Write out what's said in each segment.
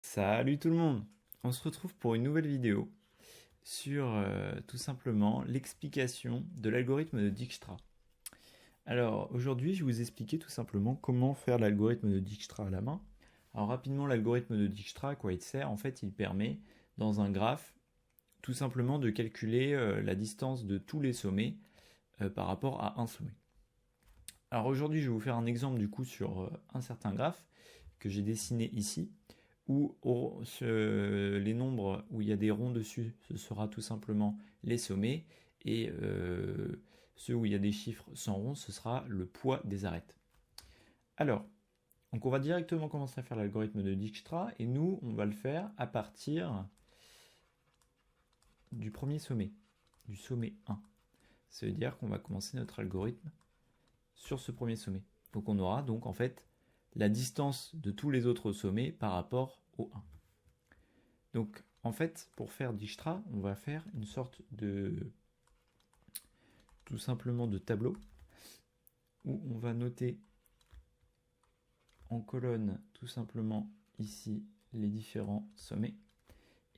Salut tout le monde! On se retrouve pour une nouvelle vidéo sur tout simplement l'explication de l'algorithme de Dijkstra. Alors aujourd'hui je vais vous expliquer tout simplement comment faire l'algorithme de Dijkstra à la main. Alors rapidement, l'algorithme de Dijkstra, à quoi il sert? En fait, il permet dans un graphe tout simplement de calculer la distance de tous les sommets par rapport à un sommet. Alors aujourd'hui je vais vous faire un exemple du coup sur un certain graphe que j'ai dessiné ici, où les nombres où il y a des ronds dessus, ce sera tout simplement les sommets, et ceux où il y a des chiffres sans rond, ce sera le poids des arêtes. Alors, donc on va directement commencer à faire l'algorithme de Dijkstra, et nous, on va le faire à partir du premier sommet, du sommet 1. Ça veut dire qu'on va commencer notre algorithme sur ce premier sommet. Donc on aura donc en fait la distance de tous les autres sommets par rapport au 1. Donc en fait, pour faire Dijkstra, on va faire une sorte de tout simplement de tableau où on va noter en colonne tout simplement ici les différents sommets,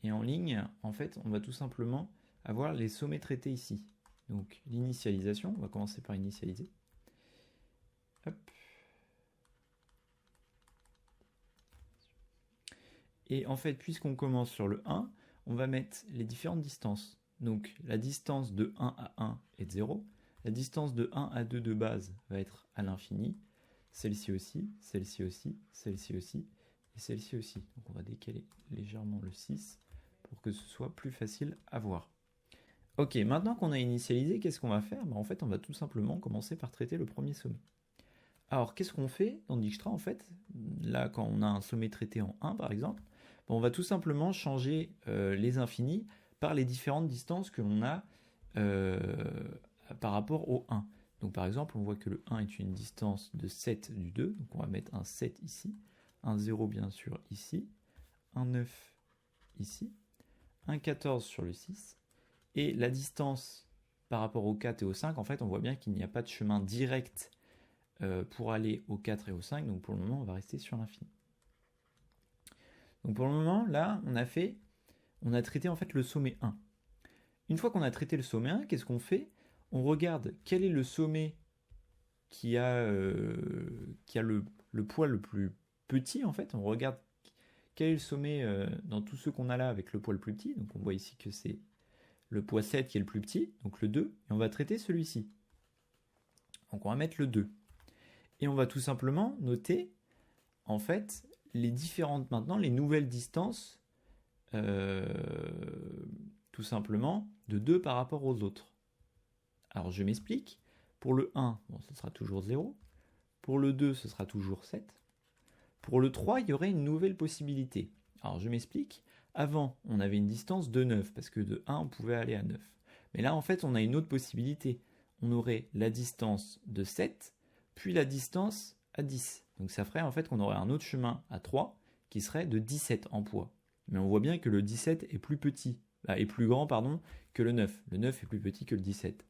et en ligne en fait on va tout simplement avoir les sommets traités ici. Donc l'initialisation, on va commencer par initialiser. Hop. Et en fait, puisqu'on commence sur le 1, on va mettre les différentes distances. Donc la distance de 1 à 1 est de 0. La distance de 1 à 2 de base va être à l'infini. Celle-ci aussi, celle-ci aussi, celle-ci aussi, et celle-ci aussi. Donc on va décaler légèrement le 6 pour que ce soit plus facile à voir. Ok, maintenant qu'on a initialisé, qu'est-ce qu'on va faire? En fait, on va tout simplement commencer par traiter le premier sommet. Alors, qu'est-ce qu'on fait dans Dijkstra en fait? Là, quand on a un sommet traité en 1 par exemple, on va tout simplement changer les infinis par les différentes distances que l'on a par rapport au 1. Donc par exemple, on voit que le 1 est une distance de 7 du 2, donc on va mettre un 7 ici, un 0 bien sûr ici, un 9 ici, un 14 sur le 6, et la distance par rapport au 4 et au 5, en fait, on voit bien qu'il n'y a pas de chemin direct pour aller au 4 et au 5, donc pour le moment, on va rester sur l'infini. Donc pour le moment, là, on a traité en fait le sommet 1. Une fois qu'on a traité le sommet 1, qu'est-ce qu'on fait? On regarde quel est le sommet qui a le poids le plus petit en fait. On regarde quel est le sommet dans tous ceux qu'on a là avec le poids le plus petit. Donc on voit ici que c'est le poids 7 qui est le plus petit, donc le 2, et on va traiter celui-ci. Donc on va mettre le 2. Et on va tout simplement noter en fait les différentes maintenant, les nouvelles distances tout simplement de 2 par rapport aux autres. Alors je m'explique. Pour le 1, bon, ce sera toujours 0. Pour le 2, ce sera toujours 7. Pour le 3, il y aurait une nouvelle possibilité. Alors je m'explique. Avant, on avait une distance de 9, parce que de 1, on pouvait aller à 9. Mais là, en fait, on a une autre possibilité. On aurait la distance de 7, puis la distance à 10. Donc ça ferait en fait qu'on aurait un autre chemin à 3, qui serait de 17 en poids. Mais on voit bien que le 17 est plus petit, est plus grand pardon, que le 9. Le 9 est plus petit que le 17.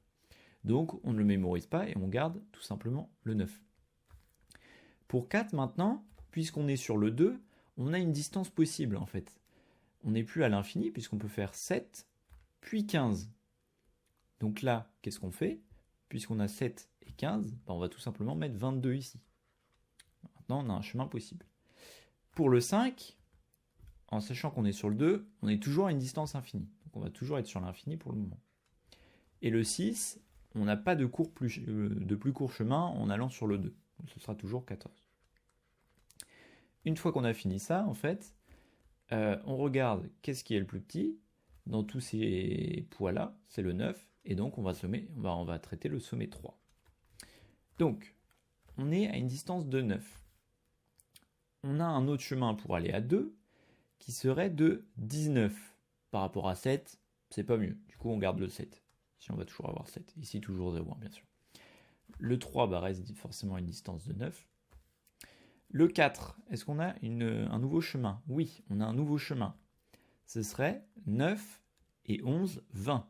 Donc on ne le mémorise pas et on garde tout simplement le 9. Pour 4 maintenant, puisqu'on est sur le 2, on a une distance possible en fait. On n'est plus à l'infini puisqu'on peut faire 7 puis 15. Donc là, qu'est-ce qu'on fait? Puisqu'on a 7 et 15, on va tout simplement mettre 22 ici. Maintenant, on a un chemin possible. Pour le 5, en sachant qu'on est sur le 2, on est toujours à une distance infinie. Donc on va toujours être sur l'infini pour le moment. Et le 6, on n'a pas de plus court chemin en allant sur le 2. Donc ce sera toujours 14. Une fois qu'on a fini ça, en fait, on regarde qu'est-ce qui est le plus petit. Dans tous ces poids-là, c'est le 9. Et donc, on va traiter le sommet 3. Donc, on est à une distance de 9. On a un autre chemin pour aller à 2, qui serait de 19. Par rapport à 7, c'est pas mieux. Du coup, on garde le 7. Si on va toujours avoir 7. Ici, toujours 0, bien sûr. Le 3 reste forcément une distance de 9. Le 4, est-ce qu'on a un nouveau chemin? Oui, on a un nouveau chemin. Ce serait 9 et 11, 20.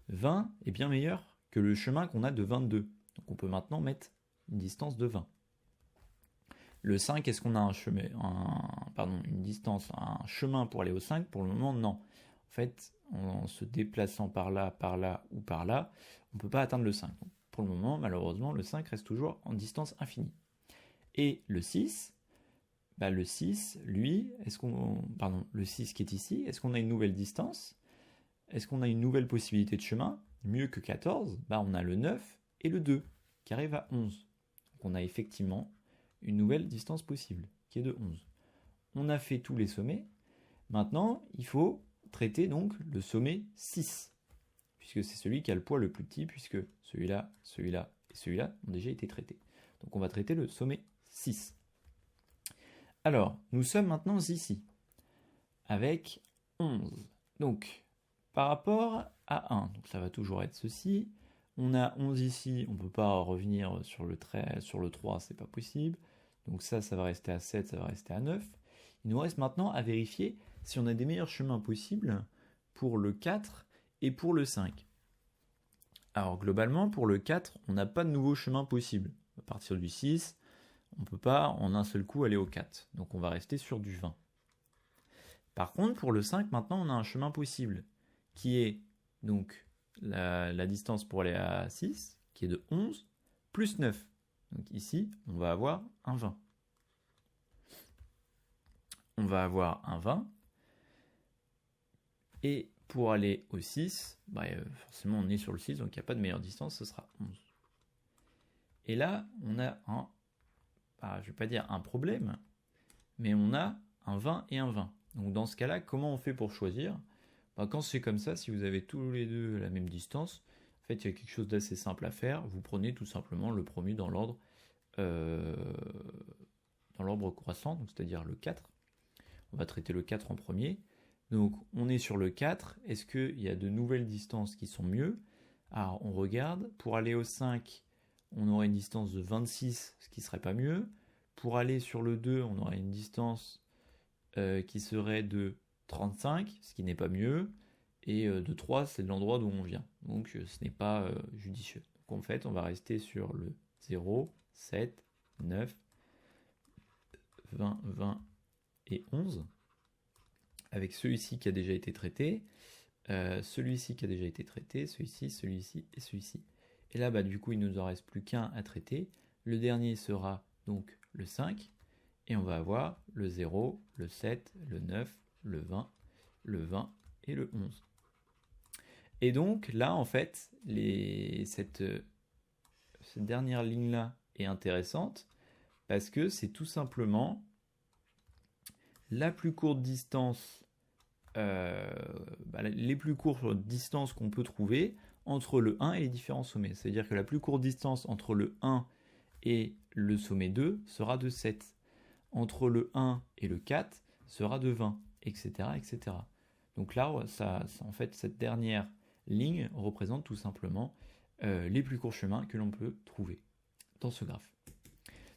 20 est bien meilleur que le chemin qu'on a de 22. Donc on peut maintenant mettre une distance de 20. Le 5, est-ce qu'on a une distance, un chemin pour aller au 5? Pour le moment, non. En fait, en se déplaçant par là ou par là, on ne peut pas atteindre le 5. Donc, pour le moment, malheureusement, le 5 reste toujours en distance infinie. Et le 6, le 6, lui, le 6 qui est ici, est-ce qu'on a une nouvelle distance? Est-ce qu'on a une nouvelle possibilité de chemin? Mieux que 14, on a le 9 et le 2 qui arrivent à 11. Donc on a effectivement une nouvelle distance possible qui est de 11. On a fait tous les sommets. Maintenant, il faut traiter donc le sommet 6, puisque c'est celui qui a le poids le plus petit, puisque celui-là, celui-là et celui-là ont déjà été traités. Donc on va traiter le sommet 6. Alors, nous sommes maintenant ici, avec 11. Donc, par rapport à 1, donc ça va toujours être ceci. On a 11 ici, on ne peut pas revenir sur le 3, c'est pas possible. Donc ça va rester à 7, ça va rester à 9. Il nous reste maintenant à vérifier si on a des meilleurs chemins possibles pour le 4 et pour le 5. Alors globalement, pour le 4, on n'a pas de nouveau chemin possible. À partir du 6, on ne peut pas en un seul coup aller au 4. Donc on va rester sur du 20. Par contre, pour le 5, maintenant, on a un chemin possible qui est donc la distance pour aller à 6, qui est de 11, plus 9. Donc ici, on va avoir un 20. On va avoir un 20. Et pour aller au 6, forcément on est sur le 6, donc il n'y a pas de meilleure distance, ce sera 11. Et là, on a je ne vais pas dire un problème, mais on a un 20 et un 20. Donc dans ce cas-là, comment on fait pour choisir? Quand c'est comme ça, si vous avez tous les deux la même distance, en fait, il y a quelque chose d'assez simple à faire. Vous prenez tout simplement le premier dans l'ordre croissant, donc c'est-à-dire le 4. On va traiter le 4 en premier. Donc on est sur le 4. Est-ce qu'il y a de nouvelles distances qui sont mieux? Alors on regarde. Pour aller au 5, on aurait une distance de 26, ce qui ne serait pas mieux. Pour aller sur le 2, on aurait une distance qui serait de 35, ce qui n'est pas mieux. Et de 3, c'est de l'endroit d'où on vient. Donc ce n'est pas judicieux. Donc en fait, on va rester sur le 0, 7, 9, 20, 20 et 11. Avec celui-ci qui a déjà été traité, celui-ci qui a déjà été traité, celui-ci, celui-ci et celui-ci. Et là, du coup, il ne nous en reste plus qu'un à traiter. Le dernier sera donc le 5. Et on va avoir le 0, le 7, le 9, le 20 et le 11. Et donc là, en fait, cette dernière ligne-là est intéressante parce que c'est tout simplement la plus courte distance, les plus courtes distances qu'on peut trouver entre le 1 et les différents sommets. C'est-à-dire que la plus courte distance entre le 1 et le sommet 2 sera de 7. Entre le 1 et le 4 sera de 20, etc. etc. Donc là, en fait, cette dernière ligne représente tout simplement les plus courts chemins que l'on peut trouver dans ce graphe.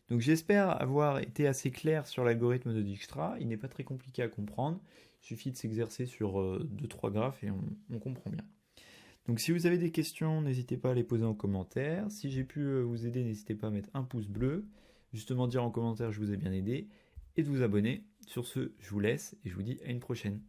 Donc j'espère avoir été assez clair sur l'algorithme de Dijkstra. Il n'est pas très compliqué à comprendre. Il suffit de s'exercer sur 2-3 graphes et on comprend bien. Donc si vous avez des questions, n'hésitez pas à les poser en commentaire. Si j'ai pu vous aider, n'hésitez pas à mettre un pouce bleu. Justement dire en commentaire je vous ai bien aidé. Et de vous abonner. Sur ce, je vous laisse et je vous dis à une prochaine.